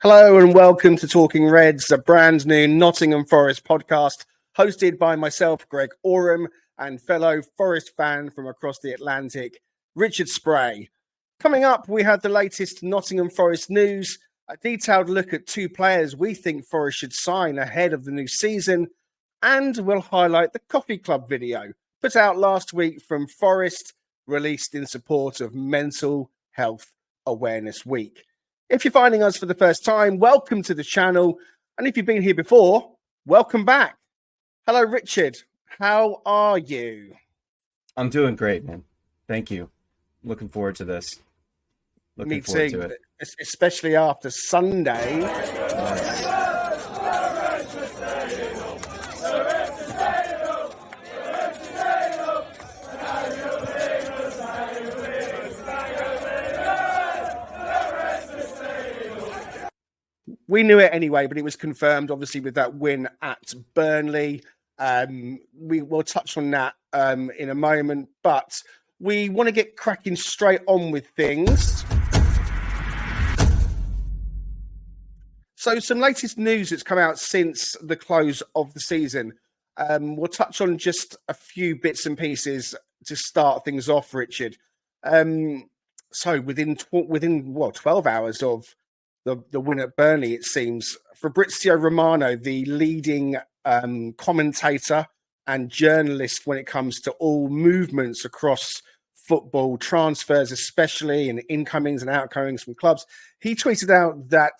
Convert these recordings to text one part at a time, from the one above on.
Hello and welcome to Talking Reds, a brand new Nottingham Forest podcast hosted by myself, Greg Oram, and fellow Forest fan from across the Atlantic, Richard Spray. Coming up, we have the latest Nottingham Forest news, a detailed look at two players we think Forest should sign ahead of the new season, and we'll highlight the Coffee Club video put out last week from Forest, released in support of Mental Health Awareness Week. If you're finding us for the first time, welcome to the channel. And if you've been here before, welcome back. Hello, Richard. How are you? I'm doing great, man. Thank you. Looking forward to this. Me too, especially after Sunday. We knew it anyway, but it was confirmed, obviously, with that win at Burnley. We will touch on that in a moment, but we want to get cracking straight on with things. So some latest news that's come out since the close of the season. We'll touch on just a few bits and pieces to start things off, Richard. So within 12 hours of the win at Burnley, it seems, Fabrizio Romano, the leading commentator and journalist when it comes to all movements across football, transfers especially, and incomings and outgoings from clubs, he tweeted out that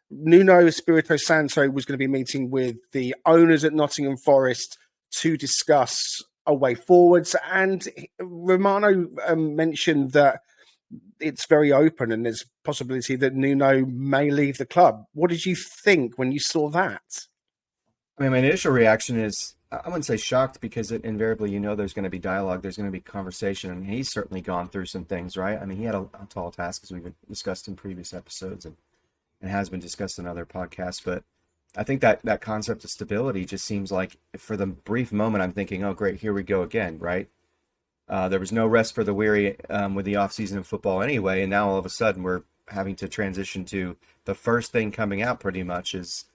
Nuno Espirito Santo was going to be meeting with the owners at Nottingham Forest to discuss a way forwards. And Romano mentioned that it's very open and there's possibility that Nuno may leave the club. What did you think when you saw that? I mean, my initial reaction is, I wouldn't say shocked, because invariably, there's going to be dialogue, there's going to be conversation, and he's certainly gone through some things, right? I mean, he had a tall task, as we've discussed in previous episodes, and has been discussed in other podcasts. But I think that concept of stability just seems like, for the brief moment, I'm thinking, oh, great, here we go again, right? There was no rest for the weary with the offseason of football anyway, and now all of a sudden we're having to transition to the first thing coming out pretty much is,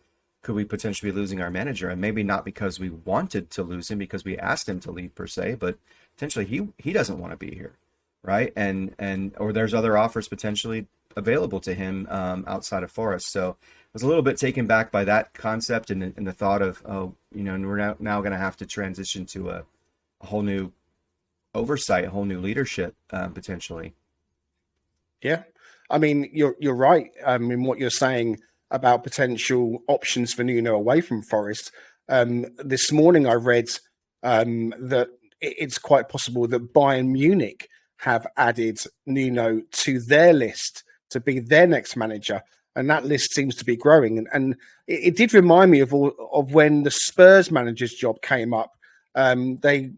could we potentially be losing our manager? And maybe not because we wanted to lose him, because we asked him to leave per se, but potentially he doesn't want to be here, right? And or there's other offers potentially available to him outside of Forest. So I was a little bit taken back by that concept and the thought of, we're now going to have to transition to a whole new oversight, a whole new leadership potentially. Yeah, I mean, you're right in what you're saying about potential options for Nuno away from Forest. This morning I read that it's quite possible that Bayern Munich have added Nuno to their list to be their next manager, and that list seems to be growing. And it did remind me of when the Spurs manager's job came up. They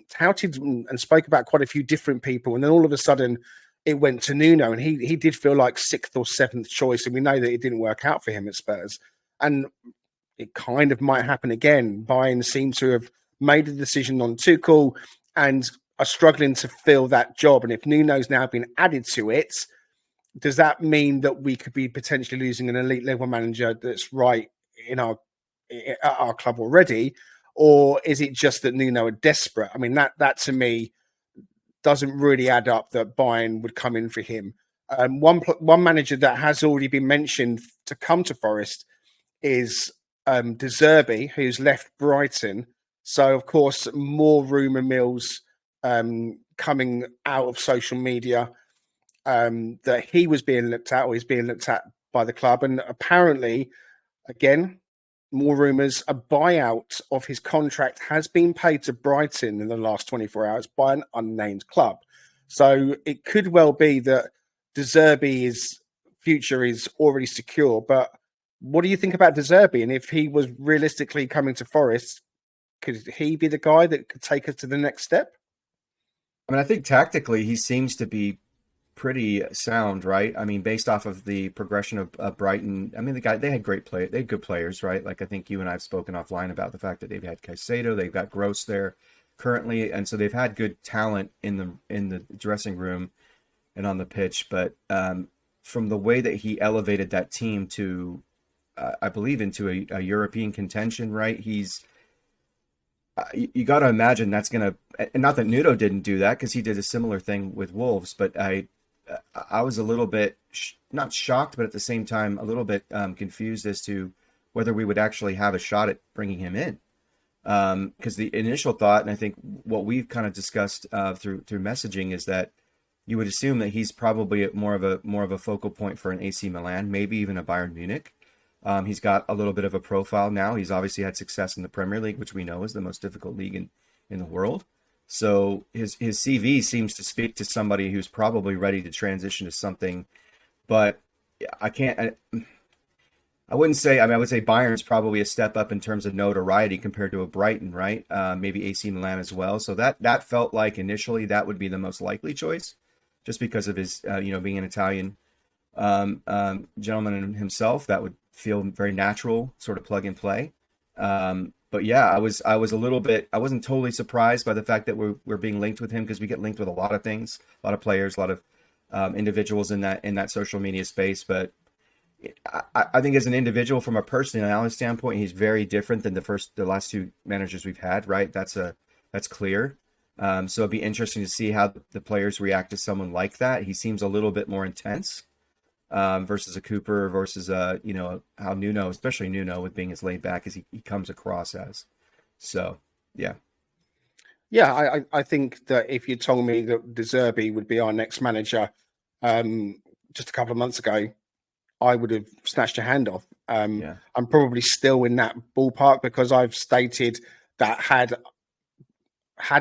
touted and spoke about quite a few different people, and then all of a sudden it went to Nuno, and he did feel like sixth or seventh choice, and we know that it didn't work out for him at Spurs, and it kind of might happen again. Bayern seem to have made a decision on Tuchel and are struggling to fill that job, and if Nuno's now been added to it, does that mean that we could be potentially losing an elite level manager that's right at our club already? Or is it just that Nuno are desperate? I mean, that to me doesn't really add up, that Bayern would come in for him. One manager that has already been mentioned to come to Forest is De Zerbi, who's left Brighton. So, of course, more rumour mills coming out of social media that he was being looked at, or he's being looked at by the club. And apparently, again, more rumours, a buyout of his contract has been paid to Brighton in the last 24 hours by an unnamed club. So it could well be that De Zerbi's future is already secure. But what do you think about De Zerbi? And if he was realistically coming to Forest, could he be the guy that could take us to the next step? I mean, I think tactically he seems to be pretty sound, right? I mean, based off of the progression of Brighton, I mean, they had they had good players, right? Like, I think you and I have spoken offline about the fact that they've had Caicedo, they've got Gross there currently, and so they've had good talent in the dressing room and on the pitch. But from the way that he elevated that team to, I believe, into a European contention, right? You got to imagine that's going to, and not that Nuno didn't do that because he did a similar thing with Wolves, but I was a little bit not shocked, but at the same time a little bit confused as to whether we would actually have a shot at bringing him in. Because the initial thought, and I think what we've kind of discussed through messaging, is that you would assume that he's probably more of a focal point for an AC Milan, maybe even a Bayern Munich. He's got a little bit of a profile now. He's obviously had success in the Premier League, which we know is the most difficult league in the world. So his CV seems to speak to somebody who's probably ready to transition to something. But I wouldn't say. I mean, I would say Bayern's probably a step up in terms of notoriety compared to a Brighton, right? Maybe AC Milan as well. So that felt like initially that would be the most likely choice, just because of his being an Italian gentleman himself. That would feel very natural, sort of plug and play. But yeah, I was a little bit. I wasn't totally surprised by the fact that we're being linked with him, because we get linked with a lot of things, a lot of players, a lot of individuals in that social media space, but. I think as an individual, from a personality standpoint, he's very different than the last two managers we've had, right? That's clear. So it'd be interesting to see how the players react to someone like that. He seems a little bit more intense versus a Cooper, versus how Nuno, especially Nuno, with being as laid back as he comes across as. So yeah. Yeah, I think that if you told me that De Zerbi would be our next manager just a couple of months ago, I would have snatched your hand off. Yeah. I'm probably still in that ballpark, because I've stated that had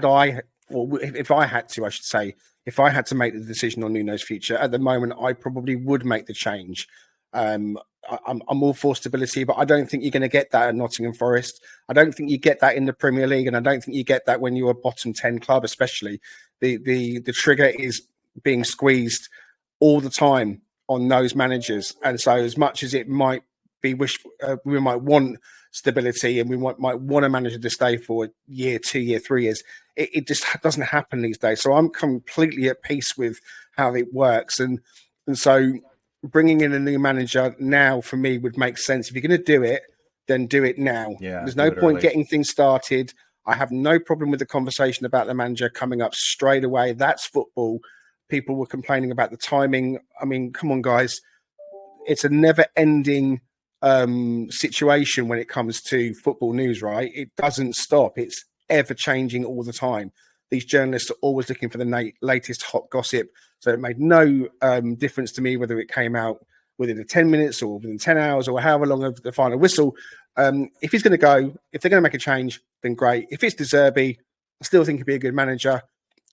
I, or if I had to, I should say, if I had to make the decision on Nuno's future at the moment, I probably would make the change. I'm all for stability, but I don't think you're going to get that at Nottingham Forest. I don't think you get that in the Premier League, and I don't think you get that when you're a bottom 10 club, especially. The trigger is being squeezed all the time on those managers, and so as much as it might be we might want stability, and we might want a manager to stay for a year, 2 year, 3 years, it just doesn't happen these days. So I'm completely at peace with how it works, and so bringing in a new manager now for me would make sense. If you're going to do it, then do it now. Yeah, there's no point getting things started. I have no problem with the conversation about the manager coming up straight away. That's football. People were complaining about the timing. I mean, come on, guys. It's a never-ending situation when it comes to football news, right? It doesn't stop. It's ever-changing all the time. These journalists are always looking for the latest hot gossip. So it made no difference to me whether it came out within the 10 minutes or within 10 hours or however long of the final whistle. If he's going to go, if they're going to make a change, then great. If it's De Zerbi, I still think he'd be a good manager.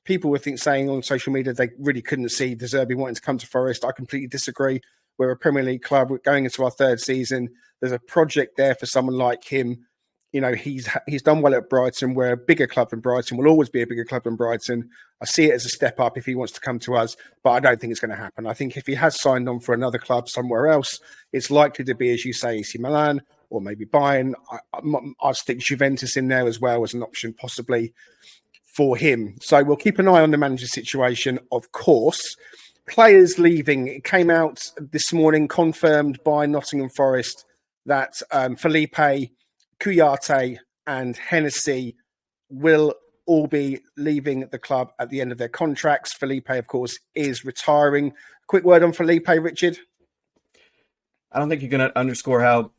People were saying on social media they really couldn't see De Zerbi wanting to come to Forest. I completely disagree. We're a Premier League club. We're going into our third season. There's a project there for someone like him. You know, he's done well at Brighton. We're a bigger club than Brighton. We'll always be a bigger club than Brighton. I see it as a step up if he wants to come to us, but I don't think it's going to happen. I think if he has signed on for another club somewhere else, it's likely to be, as you say, AC Milan or maybe Bayern. I'd stick Juventus in there as well as an option, possibly, for him. So we'll keep an eye on the manager situation, of course. Players leaving. It came out this morning, confirmed by Nottingham Forest, that Felipe, Kouyaté and Hennessy will all be leaving the club at the end of their contracts. Felipe, of course, is retiring. Quick word on Felipe, Richard. I don't think you're going to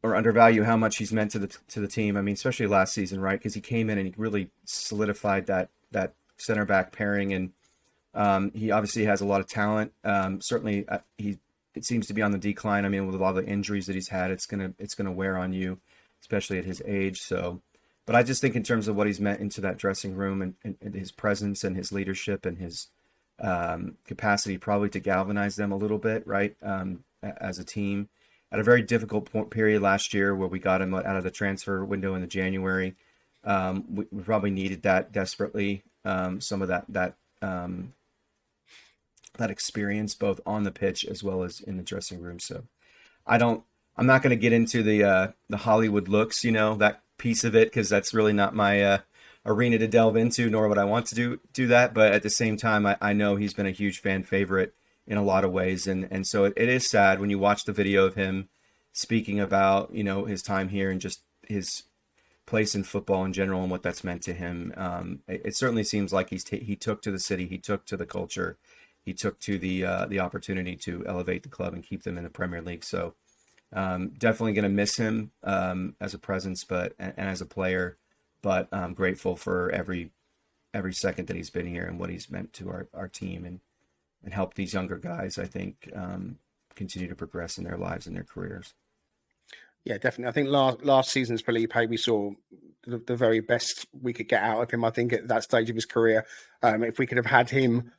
undervalue how much he's meant to the team. I mean, especially last season, right? Because he came in and he really solidified that center back pairing, and he obviously has a lot of talent. Certainly, it seems to be on the decline. I mean, with a lot of the injuries that he's had, it's gonna wear on you, especially at his age. So, but I just think in terms of what he's meant into that dressing room, and his presence and his leadership and his capacity probably to galvanize them a little bit, right? As a team. At a very difficult period last year where we got him out of the transfer window in the January. We probably needed that desperately. Some of that experience both on the pitch as well as in the dressing room. So I'm not going to get into the Hollywood looks, that piece of it, because that's really not my arena to delve into, nor would I want to do that. But at the same time, I know he's been a huge fan favorite in a lot of ways. And so it is sad when you watch the video of him speaking about, his time here and just his place in football in general and what that's meant to him. It certainly seems like he took to the city, he took to the culture, he took to the opportunity to elevate the club and keep them in the Premier League. So definitely going to miss him as a presence, and as a player. But I'm grateful for every second that he's been here and what he's meant to our team and help these younger guys, I think, continue to progress in their lives and their careers. Yeah, definitely. I think last season's Felipe, we saw the very best we could get out of him. I think at that stage of his career, if we could have had him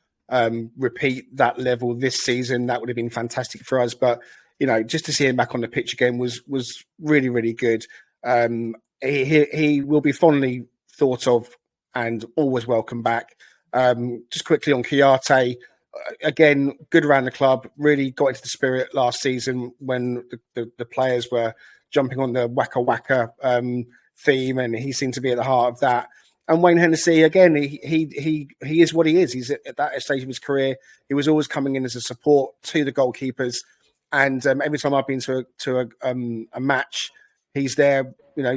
repeat that level this season, that would have been fantastic for us. But just to see him back on the pitch again was really, really good. He will be fondly thought of and always welcome back. Just quickly on Kouyaté, again, good around the club, really got into the spirit last season when the players were jumping on the Waka Waka theme, and he seemed to be at the heart of that. And Wayne Hennessy, again, he is what he is. He's at that stage of his career. He was always coming in as a support to the goalkeepers. And every time I've been to a match, he's there,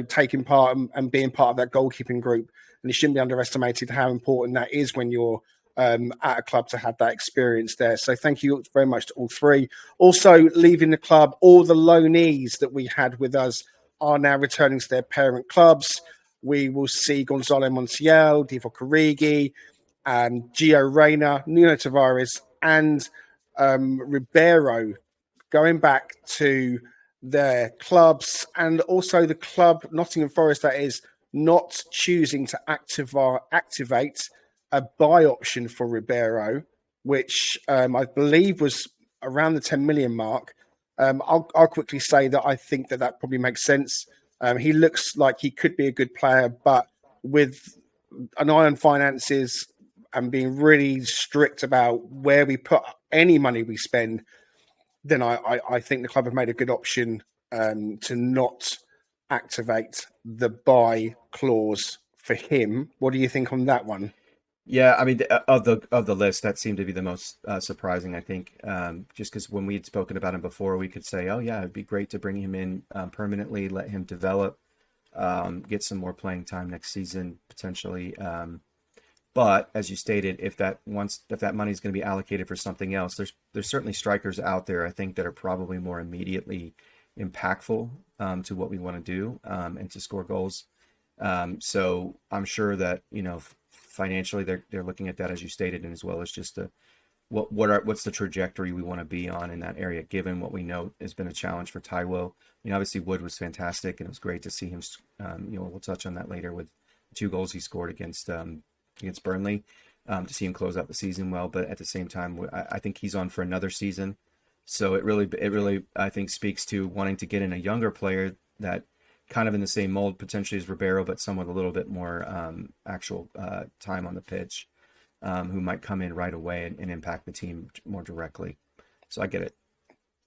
taking part and being part of that goalkeeping group. And it shouldn't be underestimated how important that is when you're at a club to have that experience there. So thank you very much to all three. Also, leaving the club, all the loanees that we had with us are now returning to their parent clubs. We will see Gonzalo Montiel, Divock Origi, Gio Reyna, Nuno Tavares, and Ribeiro going back to their clubs, and also the club, Nottingham Forest, that is not choosing to activate a buy option for Ribeiro, which I believe was around the 10 million mark. I'll quickly say that I think that probably makes sense. He looks like he could be a good player, but with an eye on finances and being really strict about where we put any money we spend, then I think the club have made a good option to not activate the buy clause for him. What do you think on that one? Yeah, I mean, of the list, that seemed to be the most surprising, I think, just because when we had spoken about him before, we could say, oh, yeah, it'd be great to bring him in permanently, let him develop, get some more playing time next season, potentially. But as you stated, if that money is going to be allocated for something else, there's certainly strikers out there, I think, that are probably more immediately impactful to what we want to do and to score goals. So I'm sure that, financially they're looking at that, as you stated, and as well as just what's the trajectory we want to be on in that area, given what we know has been a challenge for Taiwo. Obviously Wood was fantastic, and it was great to see him. We'll touch on that later with 2 goals he scored against Burnley, to see him close out the season well. But at the same time, I think he's on for another season. So it really I think speaks to wanting to get in a younger player that kind of in the same mold potentially as Ribeiro, but someone a little bit more actual time on the pitch, who might come in right away and impact the team more directly. So I get it.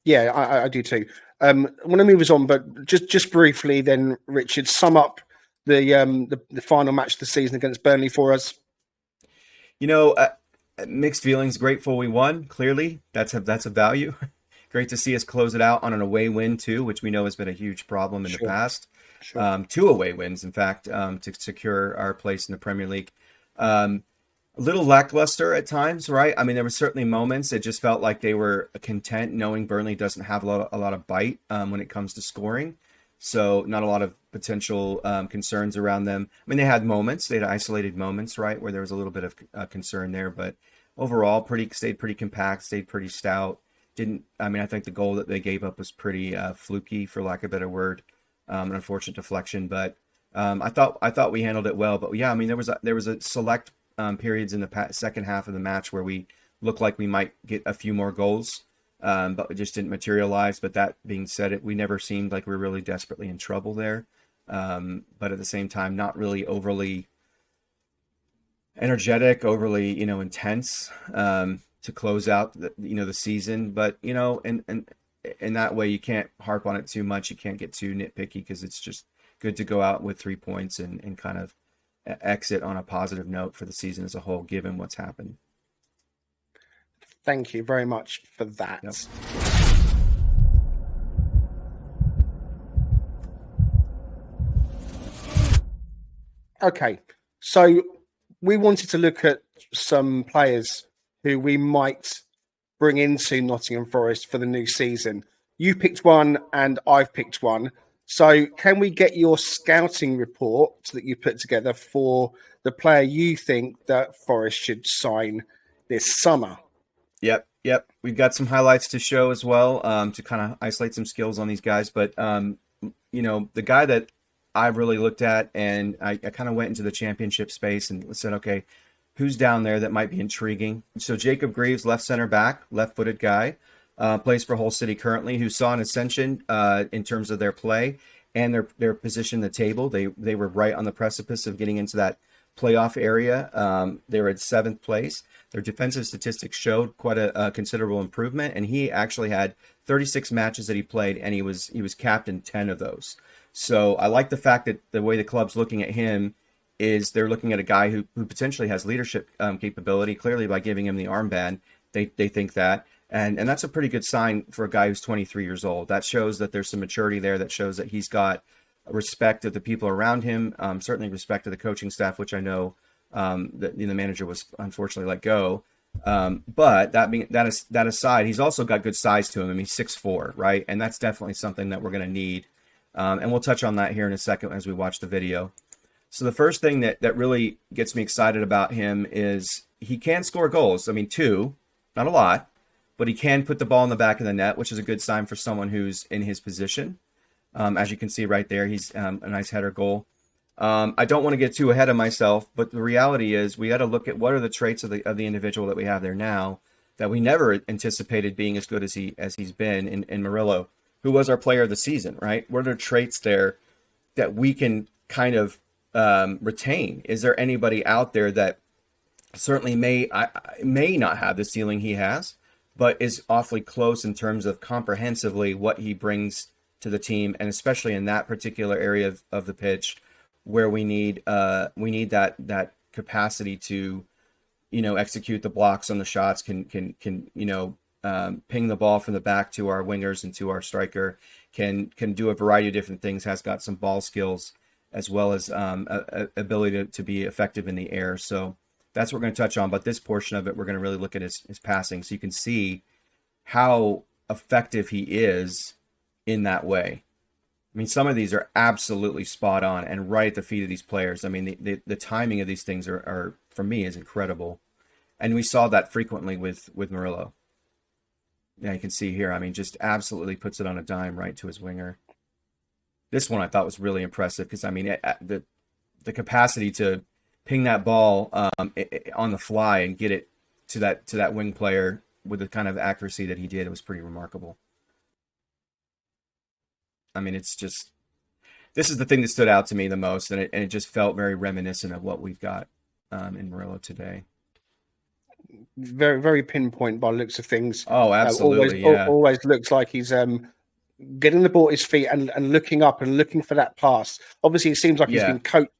Yeah, I do too. I want to move us on, but just briefly then, Richard, sum up the final match of the season against Burnley for us. Mixed feelings. Grateful we won. Clearly, that's a value. Great to see us close it out on an away win too, which we know has been a huge problem in the past. Sure. 2 away wins, in fact, to secure our place in the Premier League. A little lackluster at times, right? I mean, there were certainly moments it just felt like they were content knowing Burnley doesn't have a lot of bite when it comes to scoring. So not a lot of potential concerns around them. I mean, they had isolated moments, right, where there was a little bit of concern there, but overall, stayed pretty compact, stayed pretty stout. I think the goal that they gave up was pretty fluky, for lack of a better word, an unfortunate deflection. But I thought we handled it well. But yeah, I mean, there was a select periods in the second half of the match where we looked like we might get a few more goals. But it just didn't materialize. But that being said, we never seemed like we were really desperately in trouble there. But at the same time, not really overly energetic, overly, intense to close out the season. But, and in that way, you can't harp on it too much. You can't get too nitpicky, because it's just good to go out with 3 points and kind of exit on a positive note for the season as a whole, given what's happened. Thank you very much for Yep. that. Okay, so we wanted to look at some players who we might bring into Nottingham Forest for the new season. You picked one, and I've picked one. So, can we get your scouting report that you put together for the player you think that Forest should sign this summer? Yep. We've got some highlights to show as well, to kind of isolate some skills on these guys. But the guy that I really looked at, and I kind of went into the championship space and said, okay, who's down there that might be intriguing? So Jacob Greaves, left center back, left-footed guy, plays for Hull City currently, who saw an ascension in terms of their play and their position in the table. They were right on the precipice of getting into that playoff area. They were at 7th place. Their defensive statistics showed quite a considerable improvement, and he actually had 36 matches that he played, and he was capped in 10 of those. So I like the fact that the way the club's looking at him is they're looking at a guy who potentially has leadership capability. Clearly, by giving him the armband, they think that, and that's a pretty good sign for a guy who's 23 years old. That shows that there's some maturity there. That shows that he's got respect of the people around him. Certainly respect of the coaching staff, which I know that the manager was unfortunately let go. But that aside, he's also got good size to him. I mean, he's 6'4", right? And that's definitely something that we're going to need. And we'll touch on that here in a second as we watch the video. So the first thing that really gets me excited about him is he can score goals. I mean, 2, not a lot, but he can put the ball in the back of the net, which is a good sign for someone who's in his position. As you can see right there, he's a nice header goal. I don't want to get too ahead of myself, but the reality is we got to look at what are the traits of the individual that we have there now that we never anticipated being as good as he's been in Murillo, who was our player of the season, right? What are the traits there that we can kind of retain? Is there anybody out there that certainly may not have the ceiling he has, but is awfully close in terms of comprehensively what he brings to the team, and especially in that particular area of the pitch where we need that capacity to execute the blocks on the shots, can ping the ball from the back to our wingers and to our striker, can do a variety of different things, has got some ball skills as well as ability to be effective in the air. So that's what we're going to touch on. But this portion of it, we're going to really look at his passing, so you can see how effective he is in that way. I mean, some of these are absolutely spot on and right at the feet of these players. I mean, the timing of these things are for me, is incredible. And we saw that frequently with Murillo. Yeah, you can see here, I mean, just absolutely puts it on a dime right to his winger. This one I thought was really impressive because, I mean, the capacity to ping that ball on the fly and get it to that wing player with the kind of accuracy that he did, it was pretty remarkable. I mean, it's just, this is the thing that stood out to me the most, and it just felt very reminiscent of what we've got in Murillo today. Very, very pinpoint by the looks of things. Oh, Always, absolutely, yeah. always looks like he's getting the ball at his feet and looking up and looking for that pass. Obviously, it seems like he's Yeah, been coached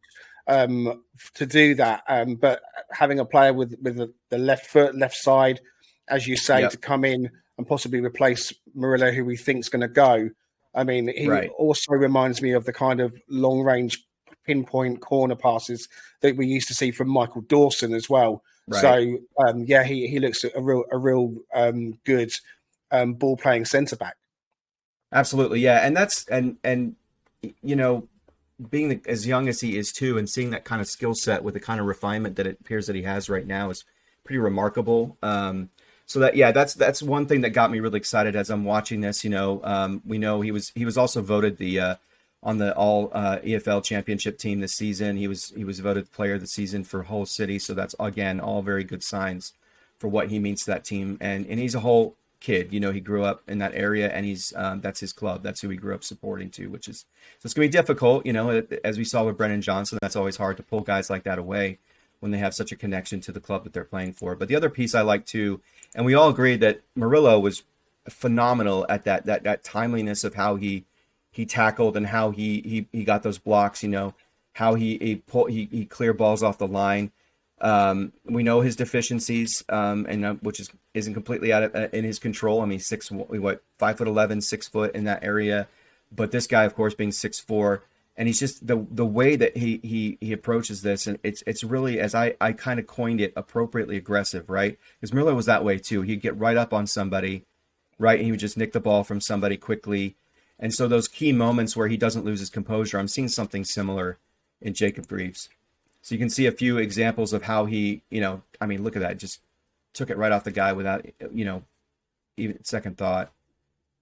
to do that. But having a player with the left foot, left side, as you say, to yep, come in and possibly replace Murillo, who we think's going to go. I mean, he right, also reminds me of the kind of long range pinpoint corner passes that we used to see from Michael Dawson as well. right. So yeah, he looks a real good ball playing centre back. Absolutely, yeah. And that's and you know, being as young as he is too, and seeing that kind of skill set with the kind of refinement that it appears that he has right now is pretty remarkable. So that, yeah, that's one thing that got me really excited as I'm watching this. We know he was also voted the on the all EFL championship team this season. He was voted player of the season for Hull City. So that's, again, all very good signs for what he means to that team. And he's a whole kid. He grew up in that area, and he's that's his club. That's who he grew up supporting too, which is, so it's gonna be difficult. As we saw with Brennan Johnson, that's always hard to pull guys like that away when they have such a connection to the club that they're playing for. But the other piece I like too, and we all agreed that Murillo was phenomenal at that timeliness of how he tackled and how he got those blocks. How he cleared balls off the line. We know his deficiencies, and which isn't completely out of in his control. I mean, 5'11", 6 foot in that area, but this guy, of course, being 6'4", and he's just the way that he approaches this, and it's really, as I kind of coined it, appropriately aggressive, right? Because Murillo was that way too. He'd get right up on somebody, right, and he would just nick the ball from somebody quickly. And so those key moments where he doesn't lose his composure, I'm seeing something similar in Jacob Greaves. So you can see a few examples of how he, I mean, look at that. Just took it right off the guy without, even second thought.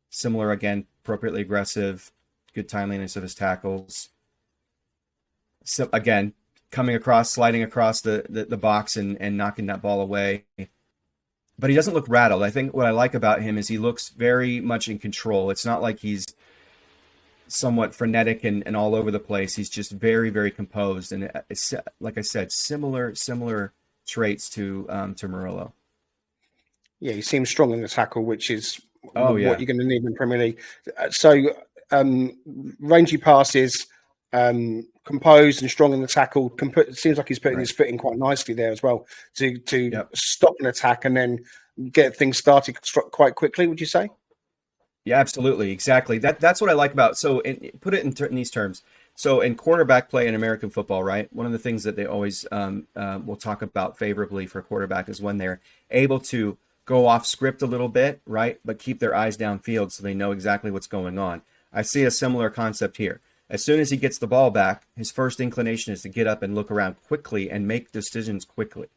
Similar, again, appropriately aggressive, good timeliness of his tackles. So again, coming across, sliding across the box and knocking that ball away. But he doesn't look rattled. I think what I like about him is he looks very much in control. It's not like he's somewhat frenetic and all over the place. He's just very, very composed. And it's, like I said, similar traits to Murillo. Yeah, he seems strong in the tackle, which is what you're going to need in Premier League. So rangy passes, composed and strong in the tackle. It seems like he's putting his foot in quite nicely there as well to stop an attack and then get things started quite quickly. Would you say? Yeah, absolutely, exactly. That's what I like about. So, put it in these terms. So, in quarterback play in American football, right? One of the things that they always will talk about favorably for a quarterback is when they're able to go off script a little bit, right? But keep their eyes downfield so they know exactly what's going on. I see a similar concept here. As soon as he gets the ball back, his first inclination is to get up and look around quickly and make decisions quickly,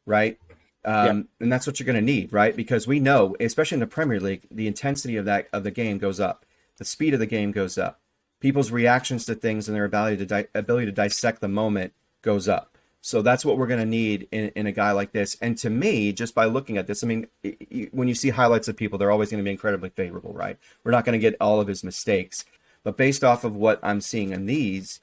right? And that's what you're going to need, right? Because we know, especially in the Premier League, the intensity of the game goes up, the speed of the game goes up, people's reactions to things and their ability to dissect the moment goes up. So that's what we're going to need in a guy like this. And to me, just by looking at this, I mean, when you see highlights of people, they're always going to be incredibly favorable, right? We're not going to get all of his mistakes, but based off of what I'm seeing in these,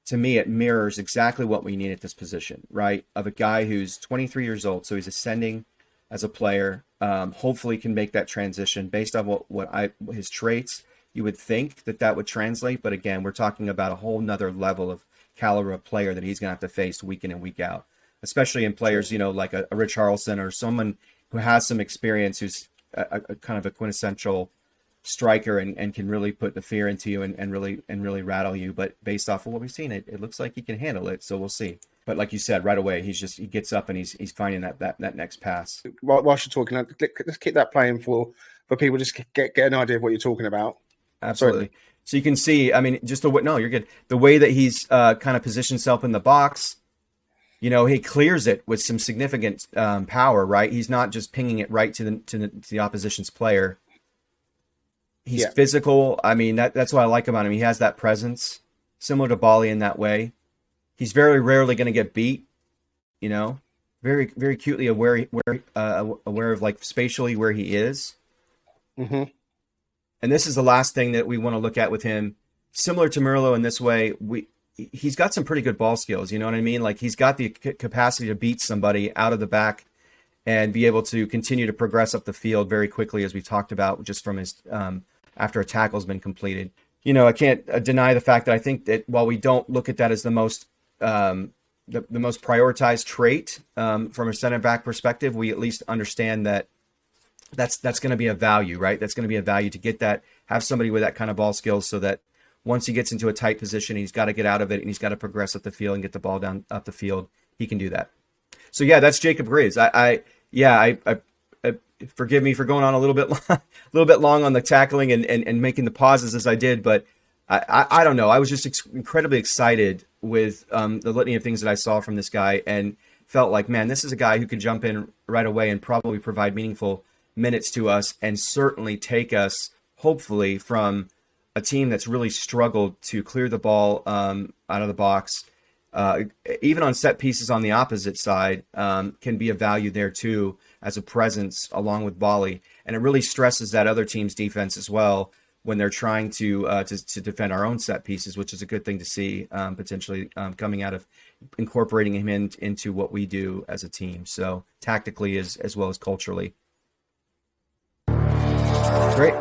to me, it mirrors exactly what we need at this position, right? Of a guy who's 23 years old, so he's ascending as a player. Hopefully, can make that transition based on his traits. You would think that would translate, but again, we're talking about a whole nother level of caliber of player that he's going to have to face week in and week out, especially in players, like a Rich Harrelson or someone who has some experience, who's a kind of a quintessential striker and can really put the fear into you and really rattle you. But based off of what we've seen, it looks like he can handle it. So we'll see. But like you said, right away, he gets up and he's finding that next pass. Whilst you're talking, let's keep that playing for people just get an idea of what you're talking about. Absolutely. Sorry. So you can see, I mean, you're good. The way that he's kind of positioned himself in the box, he clears it with some significant power, right? He's not just pinging it right to the opposition's player. He's physical. I mean, that's what I like about him. He has that presence, similar to Bali in that way. He's very rarely going to get beat, very, very acutely aware of like spatially where he is. Mm-hmm. And this is the last thing that we want to look at with him. Similar to Murillo in this way, he's got some pretty good ball skills. You know what I mean? Like he's got the capacity to beat somebody out of the back and be able to continue to progress up the field very quickly, as we talked about, just from his after a tackle's been completed. I can't deny the fact that I think that while we don't look at that as the most prioritized trait from a center back perspective, we at least understand that that's going to be a value, right? That's going to be a value to get that, have somebody with that kind of ball skills, so that once he gets into a tight position, he's got to get out of it and he's got to progress up the field and get the ball down up the field. He can do that. So yeah, that's Jacob Greaves. I forgive me for going on a little bit long on the tackling and making the pauses as I did, but I don't know. I was just incredibly excited with the litany of things that I saw from this guy and felt like, man, this is a guy who can jump in right away and probably provide meaningful minutes to us and certainly take us, hopefully, from a team that's really struggled to clear the ball out of the box. Even on set pieces on the opposite side, can be a value there too as a presence along with Bali. And it really stresses that other team's defense as well when they're trying to defend our own set pieces, which is a good thing to see potentially coming out of incorporating him into what we do as a team. So tactically as well as culturally. Great.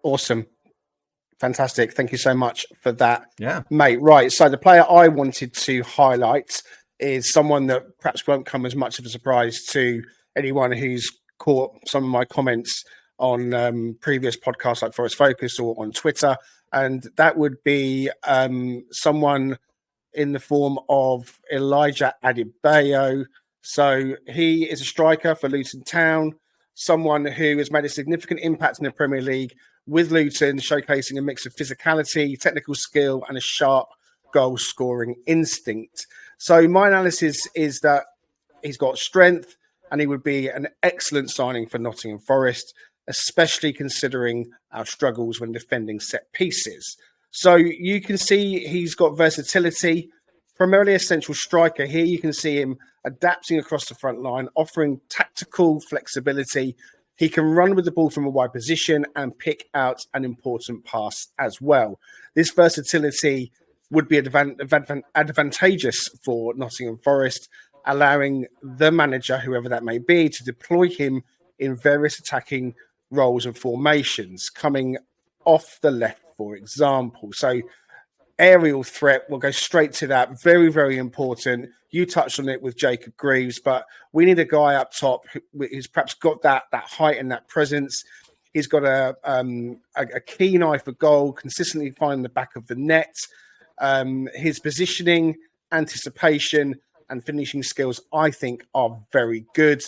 Awesome. Fantastic. Thank you so much for that, Yeah. mate. Right. So the player I wanted to highlight is someone that perhaps won't come as much of a surprise to anyone who's caught some of my comments on previous podcasts like Forest Focus or on Twitter. And that would be someone in the form of Elijah Adebayo. So he is a striker for Luton Town, someone who has made a significant impact in the Premier League with Luton, showcasing a mix of physicality, technical skill, and a sharp goal scoring instinct. So my analysis is that he's got strength and he would be an excellent signing for Nottingham Forest, especially considering our struggles when defending set pieces. So you can see he's got versatility, primarily a central striker. Here you can see him adapting across the front line, offering tactical flexibility. He can run with the ball from a wide position and pick out an important pass as well. This versatility would be advantageous for Nottingham Forest, allowing the manager, whoever that may be, to deploy him in various attacking roles and formations, coming off the left, for example. So aerial threat, we'll go straight to that. Very, very important. You touched on it with Jacob Greaves, but we need a guy up top who's perhaps got that height and that presence. He's got a keen eye for goal, consistently finding the back of the net. His positioning, anticipation, and finishing skills, I think, are very good.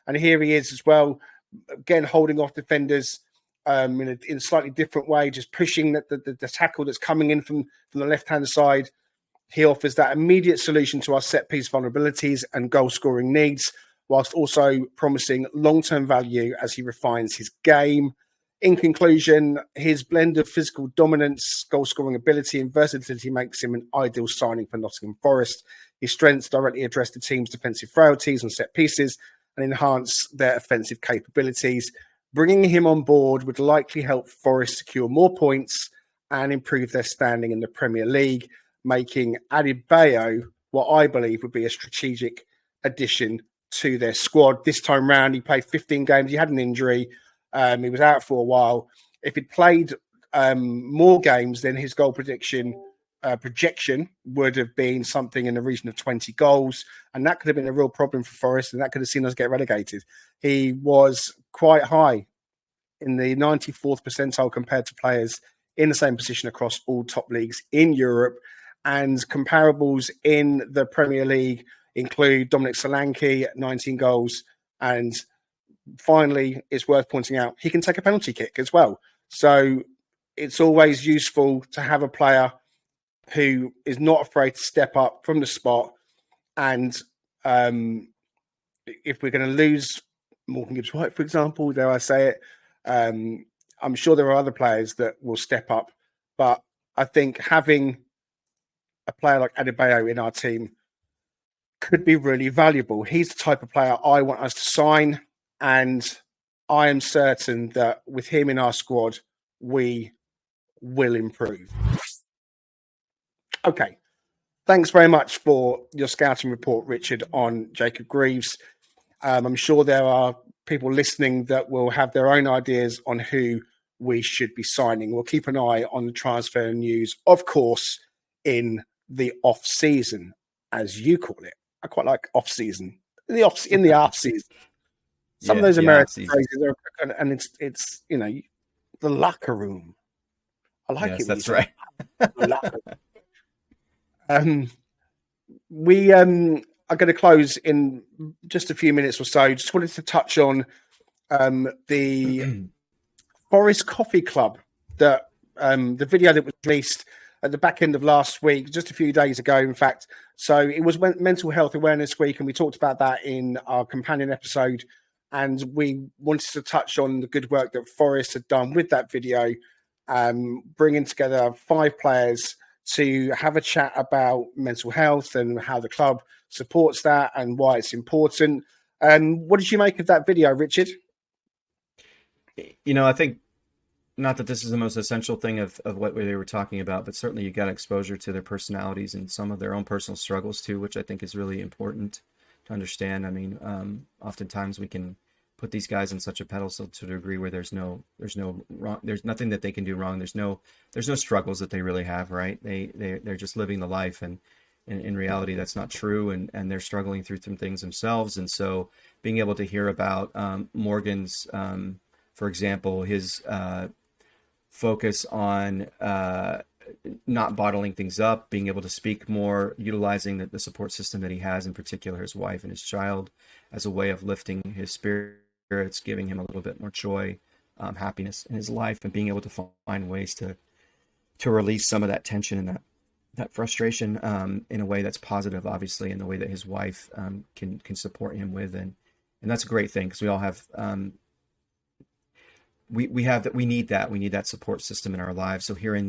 And here he is as well, again, holding off defenders in a slightly different way, just pushing the tackle that's coming in from the left-hand side. He offers that immediate solution to our set-piece vulnerabilities and goal-scoring needs, whilst also promising long-term value as he refines his game. In conclusion, his blend of physical dominance, goal-scoring ability, and versatility makes him an ideal signing for Nottingham Forest. His strengths directly address the team's defensive frailties and set pieces and enhance their offensive capabilities. Bringing him on board would likely help Forest secure more points and improve their standing in the Premier League, making Adebayo what I believe would be a strategic addition to their squad. This time round, he played 15 games. He had an injury. He was out for a while. If he'd played more games, then his goal projection would have been something in the region of 20 goals. And that could have been a real problem for Forest, and that could have seen us get relegated. He was quite high in the 94th percentile compared to players in the same position across all top leagues in Europe. And comparables in the Premier League include Dominic Solanke at 19 goals. And finally, it's worth pointing out, he can take a penalty kick as well. So it's always useful to have a player who is not afraid to step up from the spot. And if we're going to lose Morgan Gibbs-White, for example, dare I say it, I'm sure there are other players that will step up. But I think having a player like Adebayo in our team could be really valuable. He's the type of player I want us to sign. And I am certain that with him in our squad, we will improve. Okay. Thanks very much for your scouting report, Richard, on Jacob Greaves. I'm sure there are people listening that will have their own ideas on who we should be signing. We'll keep an eye on the transfer news, of course, in the off season, as you call it. I quite like off season. In the off season. Some of those American phrases are, and it's the locker room. I like it. That's right. We are going to close in just a few minutes or so. Just wanted to touch on the Forest Coffee Club, that the video that was released at the back end of last week, just a few days ago, in fact. So it was Mental Health Awareness Week, and we talked about that in our companion episode. And we wanted to touch on the good work that Forest had done with that video, bringing together 5 players to have a chat about mental health and how the club supports that and why it's important. What did you make of that video, Richard? I think, not that this is the most essential thing of what they were talking about, but certainly you got exposure to their personalities and some of their own personal struggles too, which I think is really important to understand. I mean, oftentimes we can put these guys on such a pedestal to a degree where there's no wrong, there's nothing that they can do wrong. There's no struggles that they really have, right? They're just living the life, and in reality that's not true, and they're struggling through some things themselves. And so being able to hear about Morgan's, for example, his focus on not bottling things up, being able to speak more, utilizing the support system that he has, in particular his wife and his child, as a way of lifting his spirits, giving him a little bit more joy, happiness in his life, and being able to find ways to release some of that tension and that frustration in a way that's positive, obviously, in the way that his wife can support him with, and that's a great thing, because we all have we need that support system in our lives. So hearing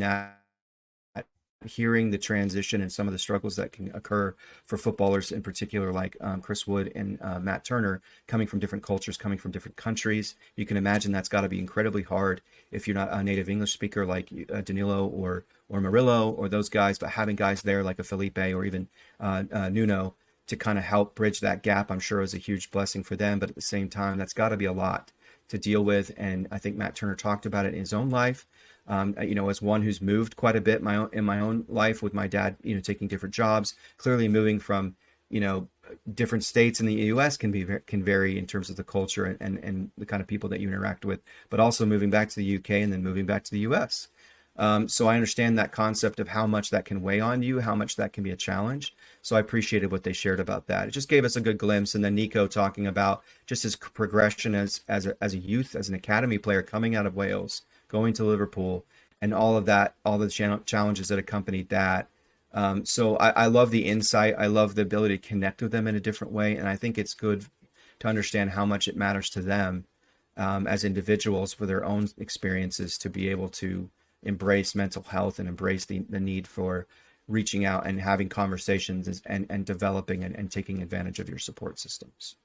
the transition and some of the struggles that can occur for footballers in particular, like Chris Wood and Matt Turner, coming from different cultures, coming from different countries. You can imagine that's got to be incredibly hard if you're not a native English speaker like Danilo or Murillo or those guys, but having guys there like a Felipe or even Nuno to kind of help bridge that gap, I'm sure is a huge blessing for them. But at the same time, that's got to be a lot to deal with. And I think Matt Turner talked about it in his own life. As one who's moved quite a bit in my own life with my dad, taking different jobs, clearly moving from, different states in the US can vary in terms of the culture and the kind of people that you interact with, but also moving back to the UK and then moving back to the US. So I understand that concept of how much that can weigh on you, how much that can be a challenge. So I appreciated what they shared about that. It just gave us a good glimpse. And then Nico talking about just his progression as a youth, as an academy player coming out of Wales, going to Liverpool, and all of that, all the challenges that accompanied that. So I love the insight. I love the ability to connect with them in a different way. And I think it's good to understand how much it matters to them as individuals for their own experiences to be able to embrace mental health and embrace the need for reaching out and having conversations and developing and taking advantage of your support systems.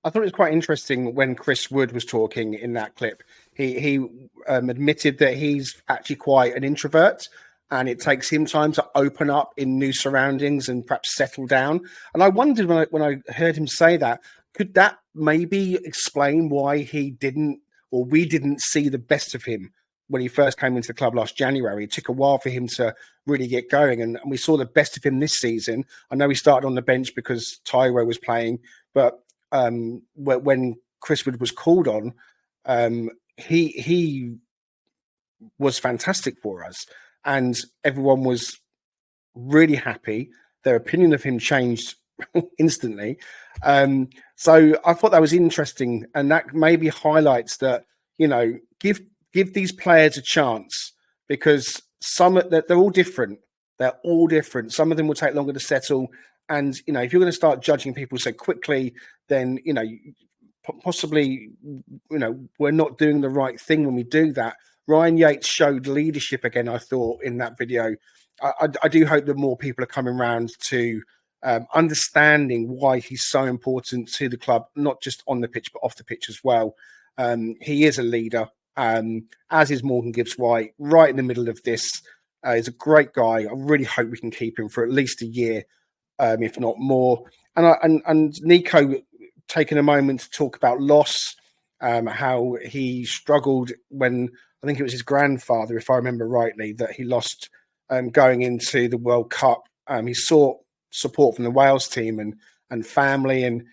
I thought it was quite interesting when Chris Wood was talking in that clip. He admitted that he's actually quite an introvert, and it takes him time to open up in new surroundings and perhaps settle down. And I wondered when I heard him say that, could that maybe explain why he didn't, or we didn't see the best of him when he first came into the club last January? It took a while for him to really get going, and we saw the best of him this season. I know he started on the bench because Taiwo was playing, but when Chris Wood was called on, he was fantastic for us, and everyone was really happy. Their opinion of him changed instantly. So I thought that was interesting, and that maybe highlights that, give these players a chance, because they're all different. They're all different. Some of them will take longer to settle. And, if you're going to start judging people so quickly, then, possibly, we're not doing the right thing when we do that. Ryan Yates showed leadership again, I thought, in that video. I do hope that more people are coming around to understanding why he's so important to the club, not just on the pitch, but off the pitch as well. He is a leader, as is Morgan Gibbs-White, right in the middle of this. He's a great guy. I really hope we can keep him for at least a year, if not more. And Nico taking a moment to talk about loss, how he struggled when, I think it was his grandfather, if I remember rightly, that he lost going into the World Cup. He sought support from the Wales team and family, and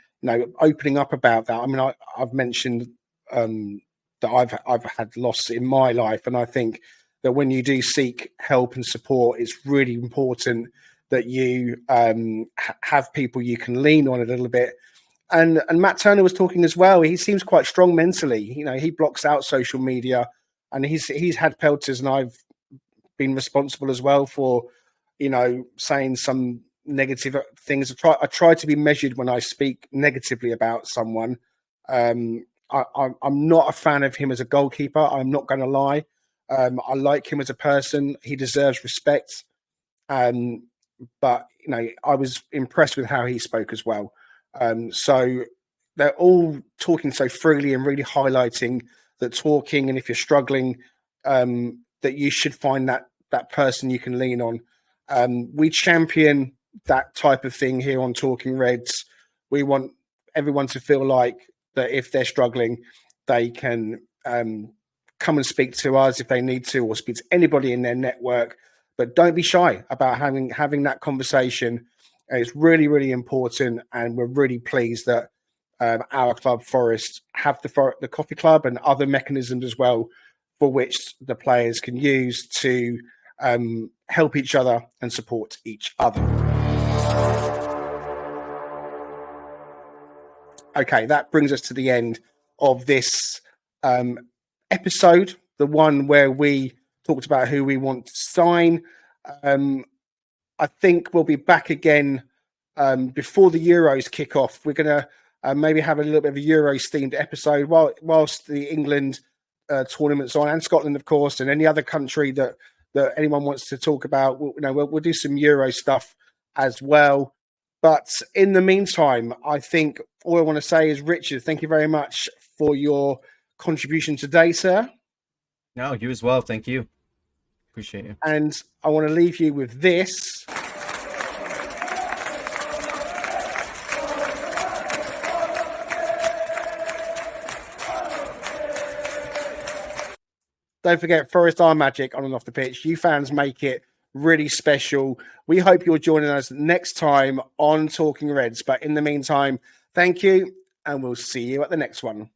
opening up about that. I mean, I've mentioned that I've had loss in my life, and I think that when you do seek help and support, it's really important that you have people you can lean on a little bit. And Matt Turner was talking as well. He seems quite strong mentally. He blocks out social media, and he's had pelters, and I've been responsible as well for, saying some negative things. I try to be measured when I speak negatively about someone. I'm not a fan of him as a goalkeeper. I'm not going to lie. I like him as a person. He deserves respect. But I was impressed with how he spoke as well. So they're all talking so freely and really highlighting that talking, and if you're struggling, that you should find that person you can lean on. We champion that type of thing here on Talking Reds. We want everyone to feel like that if they're struggling, they can come and speak to us if they need to, or speak to anybody in their network. But don't be shy about having that conversation. It's really, really important, and we're really pleased that our club, Forest, have the coffee club and other mechanisms as well, for which the players can use to help each other and support each other. Okay, that brings us to the end of this episode, the one where we talked about who we want to sign. I think we'll be back again before the Euros kick off. We're going to maybe have a little bit of a Euros themed episode whilst the England tournament's on, and Scotland, of course, and any other country that anyone wants to talk about. We'll do some Euro stuff as well. But in the meantime, I think all I want to say is, Richard, thank you very much for your contribution today, sir. No, you as well. Thank you. Appreciate you. And I want to leave you with this. Don't forget, Forest are magic on and off the pitch. You fans make it really special. We hope you're joining us next time on Talking Reds. But in the meantime, thank you, and we'll see you at the next one.